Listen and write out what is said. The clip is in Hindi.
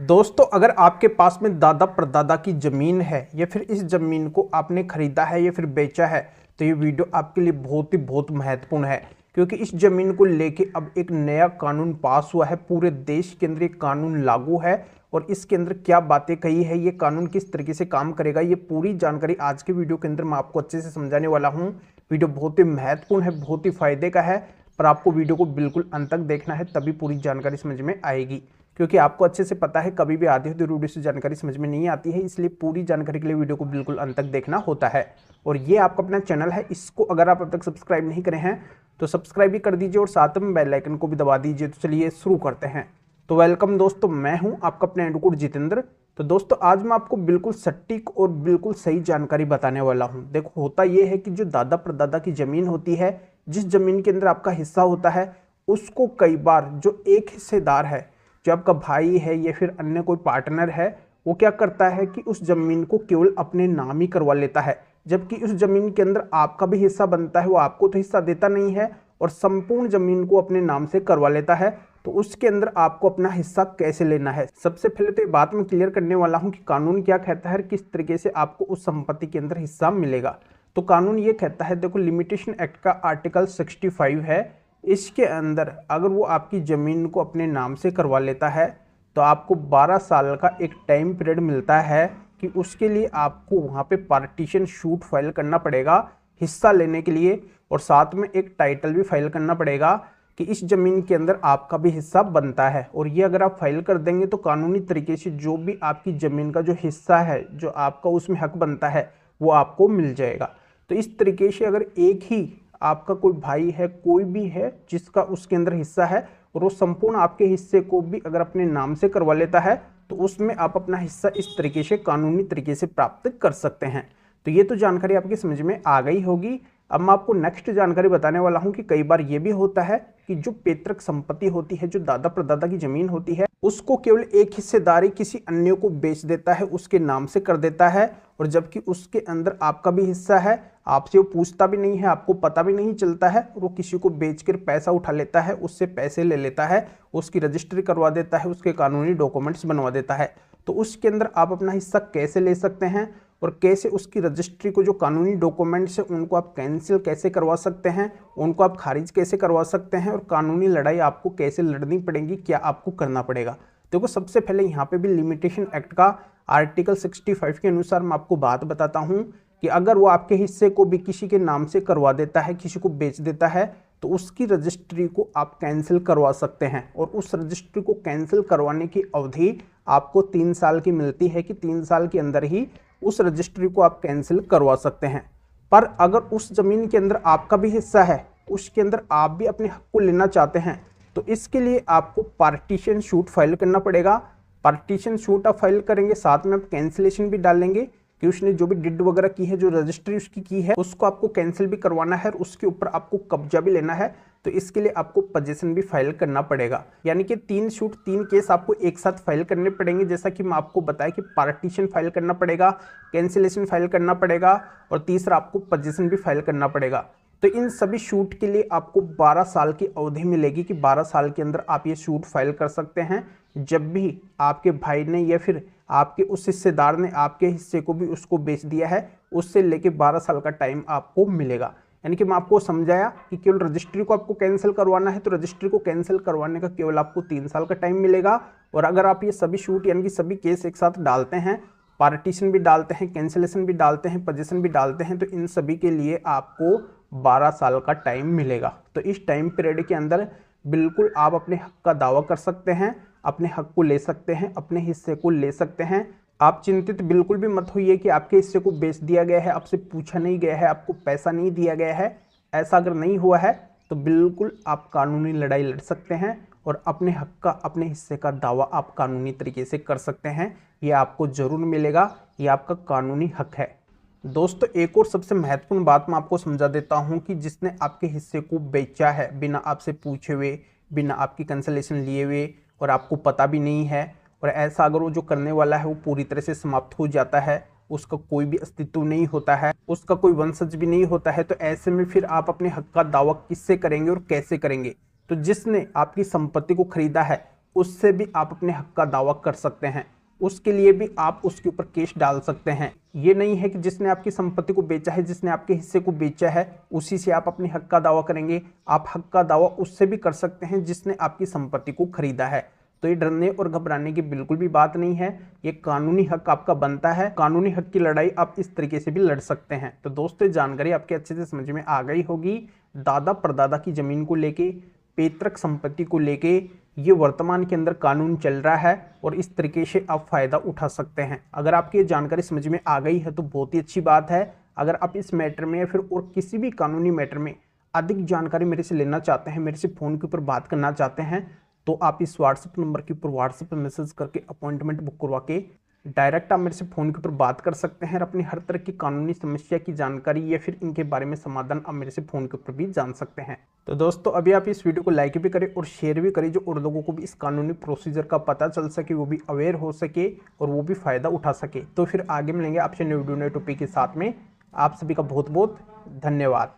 दोस्तों, अगर आपके पास में दादा परदादा की ज़मीन है या फिर इस ज़मीन को आपने खरीदा है या फिर बेचा है, तो ये वीडियो आपके लिए बहुत महत्वपूर्ण है। क्योंकि इस ज़मीन को लेके अब एक नया कानून पास हुआ है। पूरे देश के अंदर ये कानून लागू है और इसके अंदर क्या बातें कही है, ये कानून किस तरीके से काम करेगा, ये पूरी जानकारी आज के वीडियो के अंदर मैं आपको अच्छे से समझाने वाला हूँ। वीडियो बहुत ही महत्वपूर्ण है, बहुत ही फायदे का है, पर आपको वीडियो को बिल्कुल अंत तक देखना है, तभी पूरी जानकारी समझ में आएगी। क्योंकि आपको अच्छे से पता है कभी भी आधी होती वीडियो से जानकारी समझ में नहीं आती है, इसलिए पूरी जानकारी के लिए वीडियो को बिल्कुल अंत तक देखना होता है। और ये आपका अपना चैनल है, इसको अगर आप अब तक सब्सक्राइब नहीं करे हैं तो सब्सक्राइब भी कर दीजिए और साथ में बेल आइकन को भी दबा दीजिए। तो चलिए शुरू करते हैं। तो वेलकम दोस्तों, मैं हूं आपका अपना एडवोकेट जितेंद्र। तो दोस्तों, आज मैं आपको बिल्कुल सटीक और बिल्कुल सही जानकारी बताने वाला हूं। देखो, होता यह है कि जो दादा परदादा की जमीन होती है, जिस जमीन के अंदर आपका हिस्सा होता है, उसको कई बार जो एक हिस्सेदार है, जो आपका भाई है या फिर अन्य कोई पार्टनर है, वो क्या करता है कि उस जमीन को केवल अपने नाम ही करवा लेता है। जबकि उस जमीन के अंदर आपका भी हिस्सा बनता है, वो आपको तो हिस्सा देता नहीं है और संपूर्ण जमीन को अपने नाम से करवा लेता है। तो उसके अंदर आपको अपना हिस्सा कैसे लेना है, सबसे पहले तो ये बात मैं क्लियर करने वाला हूं कि कानून क्या कहता है, किस तरीके से आपको उस संपत्ति के अंदर हिस्सा मिलेगा। तो कानून ये कहता है, देखो, लिमिटेशन एक्ट का आर्टिकल 65 है। इसके अंदर अगर वो आपकी ज़मीन को अपने नाम से करवा लेता है तो आपको 12 साल का एक टाइम पीरियड मिलता है कि उसके लिए आपको वहाँ पे पार्टीशन शूट फाइल करना पड़ेगा हिस्सा लेने के लिए, और साथ में एक टाइटल भी फाइल करना पड़ेगा कि इस ज़मीन के अंदर आपका भी हिस्सा बनता है। और ये अगर आप फाइल कर देंगे तो कानूनी तरीके से जो भी आपकी ज़मीन का जो हिस्सा है, जो आपका उसमें हक बनता है, वो आपको मिल जाएगा। तो इस तरीके से अगर एक ही आपका कोई भाई है, कोई भी है जिसका उसके अंदर हिस्सा है, और वो संपूर्ण आपके हिस्से को भी अगर अपने नाम से करवा लेता है, तो उसमें आप अपना हिस्सा इस तरीके से कानूनी तरीके से प्राप्त कर सकते हैं। तो ये तो जानकारी आपकी समझ में आ गई होगी। अब मैं आपको नेक्स्ट जानकारी बताने वाला हूं कि कई बार ये भी होता है कि जो पैतृक संपत्ति होती है, जो दादा परदादा की जमीन होती है, उसको केवल एक हिस्सेदारी किसी अन्य को बेच देता है, उसके नाम से कर देता है, और जबकि उसके अंदर आपका भी हिस्सा है, आपसे वो पूछता भी नहीं है, आपको पता भी नहीं चलता है, और वो किसी को बेचकर पैसा उठा लेता है, उससे पैसे ले लेता है, उसकी रजिस्ट्री करवा देता है, उसके कानूनी डॉक्यूमेंट्स बनवा देता है। तो उसके अंदर आप अपना हिस्सा कैसे ले सकते हैं और कैसे उसकी रजिस्ट्री को, जो कानूनी डॉक्यूमेंट्स हैं, उनको आप कैंसिल कैसे करवा सकते हैं, उनको आप खारिज कैसे करवा सकते हैं, और कानूनी लड़ाई आपको कैसे लड़नी पड़ेगी, क्या आपको करना पड़ेगा। देखो, सबसे पहले यहाँ पे भी लिमिटेशन एक्ट का आर्टिकल 65 के अनुसार मैं आपको बात बताता हूँ कि अगर वो आपके हिस्से को भी किसी के नाम से करवा देता है, किसी को बेच देता है, तो उसकी रजिस्ट्री को आप कैंसिल करवा सकते हैं। और उस रजिस्ट्री को कैंसिल करवाने की अवधि आपको 3 साल की मिलती है कि 3 साल के अंदर ही उस रजिस्ट्री को आप कैंसिल करवा सकते हैं। पर अगर उस जमीन के अंदर आपका भी हिस्सा है, उसके अंदर आप भी अपने हक को लेना चाहते हैं, तो इसके लिए आपको पार्टीशन शूट फाइल करना पड़ेगा। पार्टीशन शूट आप फाइल करेंगे, साथ में आप कैंसिलेशन भी डालेंगे कि उसने जो भी डिड वगैरह की है, जो रजिस्ट्री उसकी की है, उसको आपको कैंसिल भी करवाना है और उसके ऊपर आपको कब्जा भी लेना है। तो इसके लिए आपको पोजीशन भी फाइल करना पड़ेगा। यानी कि 3 केस आपको एक साथ फाइल करने पड़ेंगे। जैसा कि मैं आपको बताया कि पार्टीशन फाइल करना पड़ेगा, कैंसिलेशन फाइल करना पड़ेगा, और तीसरा आपको पोजीशन भी फाइल करना पड़ेगा। तो इन सभी शूट के लिए आपको 12 साल की अवधि मिलेगी कि 12 साल के अंदर आप ये शूट फाइल कर सकते हैं। जब भी आपके भाई ने या फिर आपके उस हिस्सेदार ने आपके हिस्से को भी उसको बेच दिया है, उससे लेके 12 साल का टाइम आपको मिलेगा। यानी कि मैं आपको समझाया कि केवल रजिस्ट्री को आपको कैंसिल करवाना है, तो रजिस्ट्री को कैंसिल करवाने का केवल आपको 3 साल का टाइम मिलेगा। और अगर आप ये सभी शूट यानी कि सभी केस एक साथ डालते हैं, पार्टीशन भी डालते हैं, कैंसिलेशन भी डालते हैं, पोजीशन भी डालते हैं, तो इन सभी के लिए आपको 12 साल का टाइम मिलेगा। तो इस टाइम पीरियड के अंदर बिल्कुल आप अपने हक का दावा कर सकते हैं, अपने हक को ले सकते हैं, अपने हिस्से को ले सकते हैं। आप चिंतित बिल्कुल भी मत होइए कि आपके हिस्से को बेच दिया गया है, आपसे पूछा नहीं गया है, आपको पैसा नहीं दिया गया है। ऐसा अगर नहीं हुआ है तो बिल्कुल आप कानूनी लड़ाई लड़ सकते हैं और अपने हक का, अपने हिस्से का दावा आप कानूनी तरीके से कर सकते हैं। ये आपको जरूर मिलेगा, ये आपका कानूनी हक है। दोस्तों, एक और सबसे महत्वपूर्ण बात मैं आपको समझा देता हूं कि जिसने आपके हिस्से को बेचा है बिना आपसे पूछे हुए, बिना आपकी कंसल्टेशन लिए हुए, और आपको पता भी नहीं है, और ऐसा अगर वो जो करने वाला है वो पूरी तरह से समाप्त हो जाता है, उसका कोई भी अस्तित्व नहीं होता है, उसका कोई वंशज भी नहीं होता है, तो ऐसे में फिर आप अपने हक का दावा किससे करेंगे और कैसे करेंगे। तो जिसने आपकी संपत्ति को खरीदा है उससे भी आप अपने हक का दावा कर सकते हैं। उसके लिए भी आप उसके ऊपर केस डाल सकते हैं। ये नहीं है कि जिसने आपकी संपत्ति को बेचा है, जिसने आपके हिस्से को बेचा है, उसी से आप अपने हक का दावा करेंगे। आप हक का दावा उससे भी कर सकते हैं जिसने आपकी संपत्ति को खरीदा है। तो ये डरने और घबराने की बिल्कुल भी बात नहीं है। ये कानूनी हक आपका बनता है। कानूनी हक की लड़ाई आप इस तरीके से भी लड़ सकते हैं। तो दोस्तों, जानकारी आपके अच्छे से समझ में आ गई होगी। दादा परदादा की जमीन को लेके, पैतृक संपत्ति को लेके ये वर्तमान के अंदर कानून चल रहा है और इस तरीके से आप फायदा उठा सकते हैं। अगर आपकी ये जानकारी समझ में आ गई है तो बहुत ही अच्छी बात है। अगर आप इस मैटर में या फिर और किसी भी कानूनी मैटर में अधिक जानकारी मेरे से लेना चाहते हैं, मेरे से फ़ोन के ऊपर बात करना चाहते हैं, तो आप इस व्हाट्सएप नंबर के ऊपर व्हाट्सएप पर मैसेज करके अपॉइंटमेंट बुक करवा के डायरेक्ट आप मेरे से फ़ोन के ऊपर बात कर सकते हैं और अपनी हर तरह की कानूनी समस्या की जानकारी या फिर इनके बारे में समाधान आप मेरे से फ़ोन के ऊपर भी जान सकते हैं। तो दोस्तों, अभी आप इस वीडियो को लाइक भी करें और शेयर भी करें, जो और लोगों को भी इस कानूनी प्रोसीजर का पता चल सके, वो भी अवेयर हो सके और वो भी फ़ायदा उठा सके। तो फिर आगे मिलेंगे आपसे न्यू वीडियो नए टॉपिक के साथ में। आप सभी का बहुत बहुत धन्यवाद।